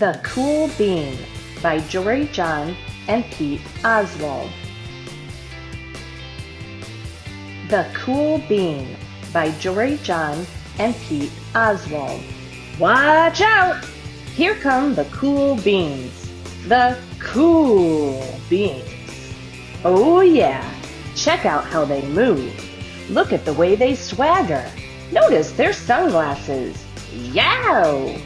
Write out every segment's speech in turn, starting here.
The Cool Bean by Jory, John, and Pete Oswald. The Cool Bean by Jory, John, and Pete Oswald. Watch out! Here come the cool beans. The cool beans. Oh yeah, check out how they move. Look at the way they swagger. Notice their sunglasses. Yow!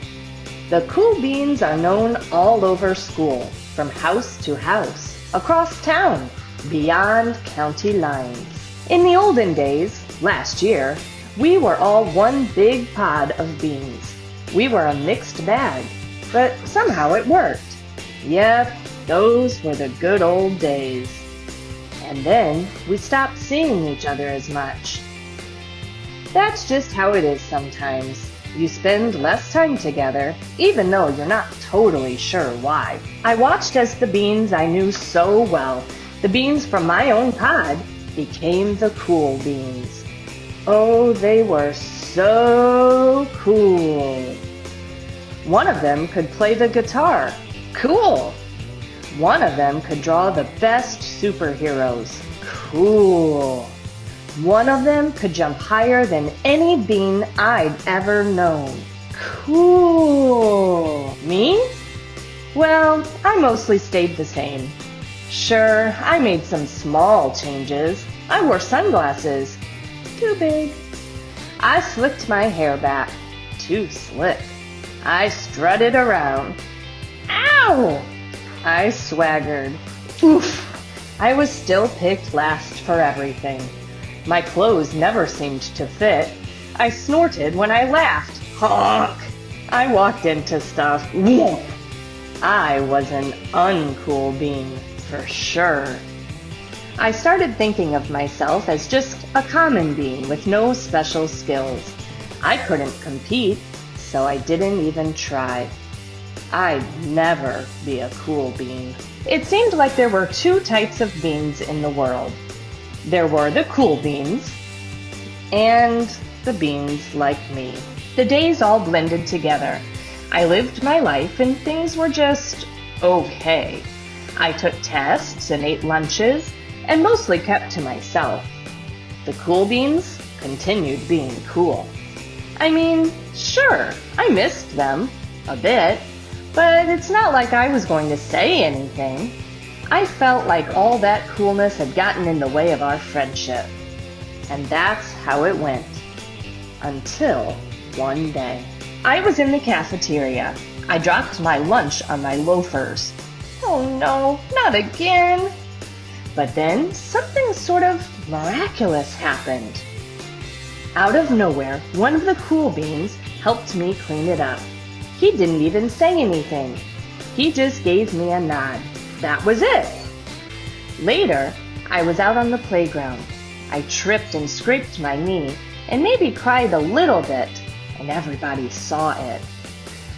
The cool beans are known all over school, from house to house, across town, beyond county lines. In the olden days, last year, we were all one big pod of beans. We were a mixed bag, but somehow it worked. Yep, those were the good old days. And then we stopped seeing each other as much. That's just how it is sometimes. You spend less time together, even though you're not totally sure why. I watched as the beans I knew so well, the beans from my own pod, became the cool beans. Oh, they were so cool. One of them could play the guitar. Cool. One of them could draw the best superheroes. Cool. One of them could jump higher than any bean I'd ever known. Cool. Me? Well, I mostly stayed the same. Sure, I made some small changes. I wore sunglasses. Too big. I slicked my hair back. Too slick. I strutted around. Ow! I swaggered. Oof! I was still picked last for everything. My clothes never seemed to fit. I snorted when I laughed. Honk! I walked into stuff. Whoop! I was an uncool bean, for sure. I started thinking of myself as just a common bean with no special skills. I couldn't compete, so I didn't even try. I'd never be a cool bean. It seemed like there were two types of beans in the world. There were the cool beans and the beans like me. The days all blended together. I lived my life and things were just okay. I took tests and ate lunches and mostly kept to myself. The cool beans continued being cool. I mean, sure, I missed them a bit, but it's not like I was going to say anything. I felt like all that coolness had gotten in the way of our friendship. And that's how it went. Until one day. I was in the cafeteria. I dropped my lunch on my loafers. Oh no, not again. But then something sort of miraculous happened. Out of nowhere, one of the cool beans helped me clean it up. He didn't even say anything. He just gave me a nod. That was it. Later, I was out on the playground. I tripped and scraped my knee and maybe cried a little bit, and everybody saw it.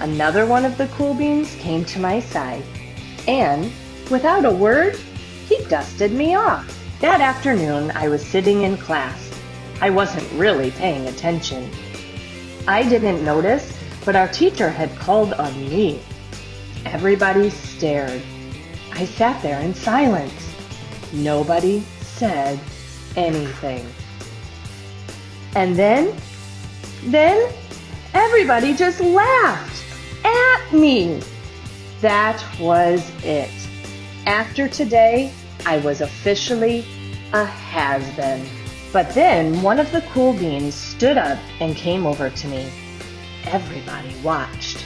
Another one of the cool beans came to my side, and without a word, he dusted me off. That afternoon, I was sitting in class. I wasn't really paying attention. I didn't notice, but our teacher had called on me. Everybody stared. I sat there in silence. Nobody said anything. And then everybody just laughed at me. That was it. After today, I was officially a has-been. But then one of the cool beans stood up and came over to me. Everybody watched.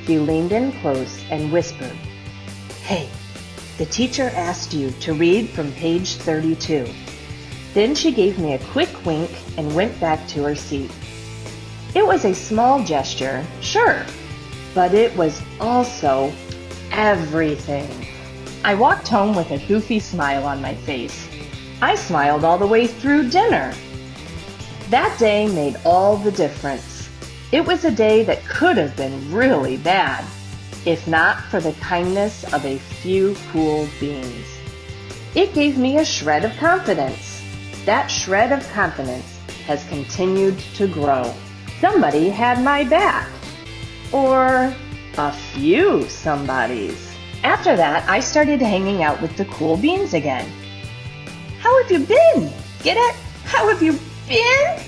He leaned in close and whispered, "Hey, the teacher asked you to read from page 32. Then she gave me a quick wink and went back to her seat. It was a small gesture, sure, but it was also everything. I walked home with a goofy smile on my face. I smiled all the way through dinner. That day made all the difference. It was a day that could have been really bad, if not for the kindness of a few cool beans. It gave me a shred of confidence. That shred of confidence has continued to grow. Somebody had my back. Or A few somebodies. After that, I started hanging out with the cool beans again. How have you been? Get it? How have you been?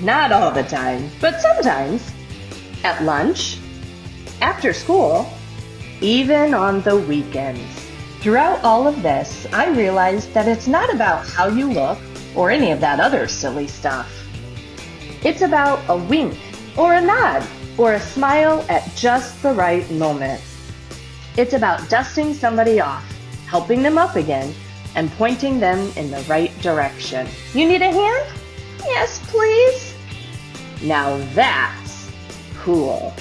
Not all the time, but sometimes. At lunch, after school, even on the weekends. Throughout all of this, I realized that it's not about how you look or any of that other silly stuff. It's about a wink or a nod or a smile at just the right moment. It's about dusting somebody off, helping them up again, and pointing them in the right direction. You need a hand? Yes, please. Now that's cool.